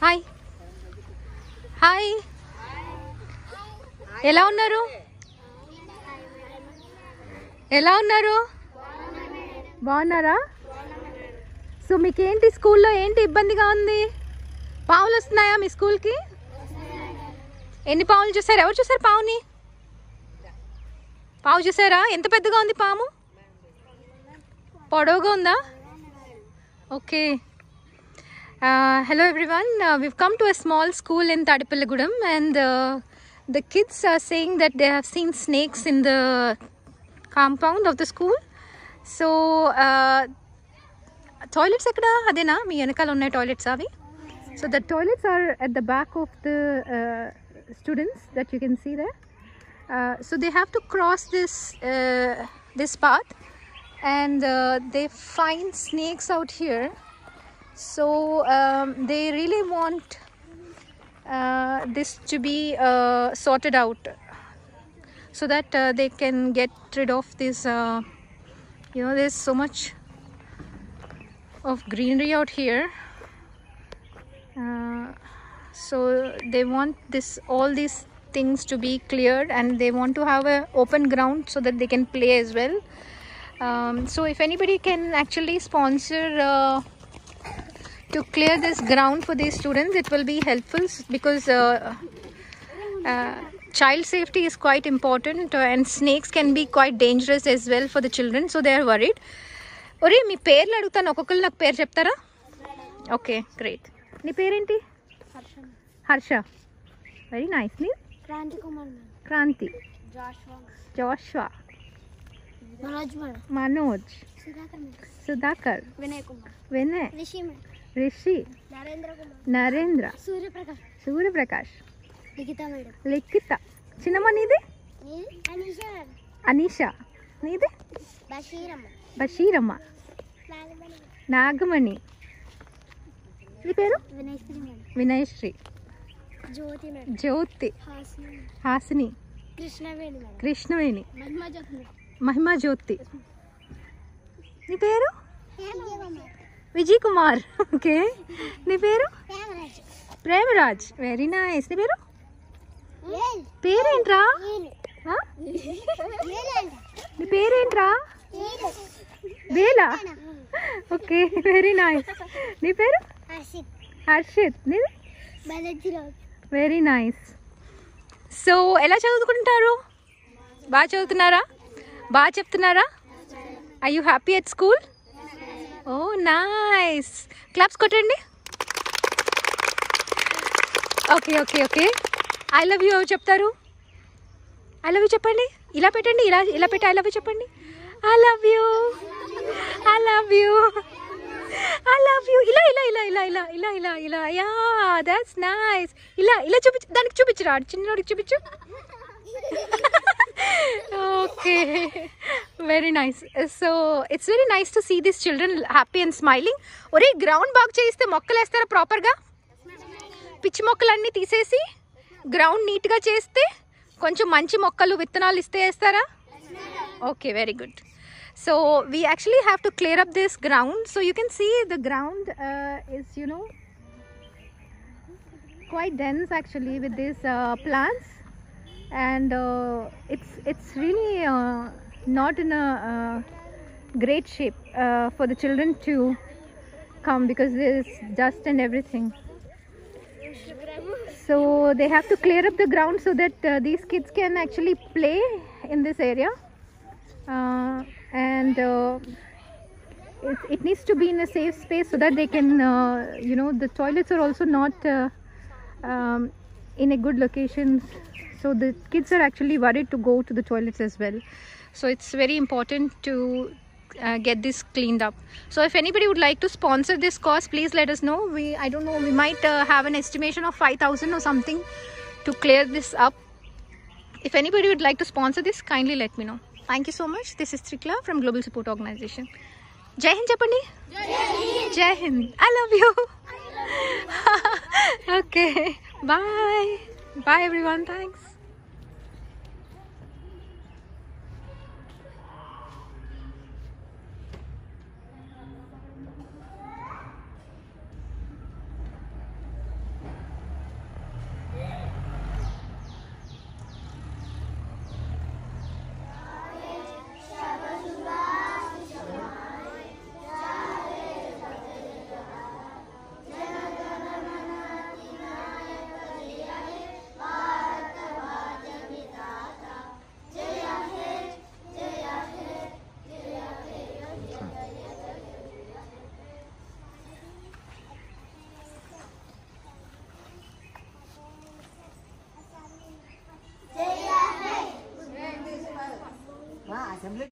Hi hi ఎలా ఉన్నారు? ఎలా ఉన్నారు? బాగున్నారా? సో మీకేంటి స్కూల్లో ఏంటి ఇబ్బందిగా ఉంది? పావులు వస్తున్నాయా మీ స్కూల్కి? ఎన్ని పావులు చూసారు? ఎవరు చూసారు పావుని? పావు చూసారా? ఎంత పెద్దగా ఉంది పాము? పొడవుగా ఉందా? Okay. Hello everyone, we've come to a small school in Tadipalligudam and the kids are saying that they have seen snakes in the compound of the school. So toilets ekkada adena mee enakala unna toilets avi. So the toilets are at the back of the students that you can see there. So they have to cross this path and they find snakes out here. So they really want this to be sorted out so that they can get rid of this there's so much of greenery out here, so they want all these things to be cleared and they want to have a open ground so that they can play as well. So if anybody can actually sponsor to clear this ground for these students, it will be helpful because child safety is quite important and snakes can be quite dangerous as well for the children, so they are worried. Ore mee perlu adugutanu, okokkalu naku peru cheptara? Okay, great. Nee peru enti? Harsha. Very nice. Nee? Kranti Kumar. Kranti. Joshua. Manoj. Sudhakar. Vinay. Rishi. Narendra. Surya Prakash. Likita. Chinamma neede? Anisha. Neede? Bashiramma. Nagamani. Nee peru? Vinayshri. Jyoti. Hasini. Krishnaveni. Mahima Jyoti. Nee peru? Vijay Kumar. Okay. Nee peru? Premaraj. Very nice. Nee peru? Peru entra? Nee peru entra? Vela. Okay. Very nice. Nee peru? Harshit. Nee? Very nice. So ఎలా చదువుకుంటారు? బాగా చదువుతున్నారా? బాగా చెప్తున్నారా? Are you happy at school? Oh, nice. Claps కొట్టండి. Okay. I love you ఎవరు చెప్తారు? I love you చెప్పండి. ఇలా పెట్టండి. ఇలా పెట్టి I love you చెప్పండి. I love you. I love you. I love you. ఇలా. Yeah, that's nice. ఇలా చూపించు. దానికి చూపించురా. చిన్నోడికి చూపించు. Okay, very nice. So it's very nice to see these children happy and smiling. ఒరే గ్రౌండ్ బాగు చేయిస్తే మొక్కలు వేస్తారా ప్రాపర్గా? పిచ్చి మొక్కలన్నీ తీసేసి గ్రౌండ్ నీట్గా చేస్తే కొంచెం మంచి మొక్కలు విత్తనాలు ఇస్తే వేస్తారా? Okay, very good. So we actually have to clear up this ground. So you can see the ground is quite dense actually with these plants. And it's really not in a great shape for the children to come because there is dust and everything. So they have to clear up the ground so that these kids can actually play in this area, and it needs to be in a safe space so that they can the toilets are also not in a good locations. So the kids are actually worried to go to the toilets as well. So it's very important to get this cleaned up. So if anybody would like to sponsor this cause, please let us know. I don't know, we might have an estimation of 5,000 or something to clear this up. If anybody would like to sponsor this, kindly let me know. Thank you so much. This is Trikla from Global Support Organization. Jai Hind Chapandi. Jai Hind. I love you. Okay. Bye everyone. Thanks.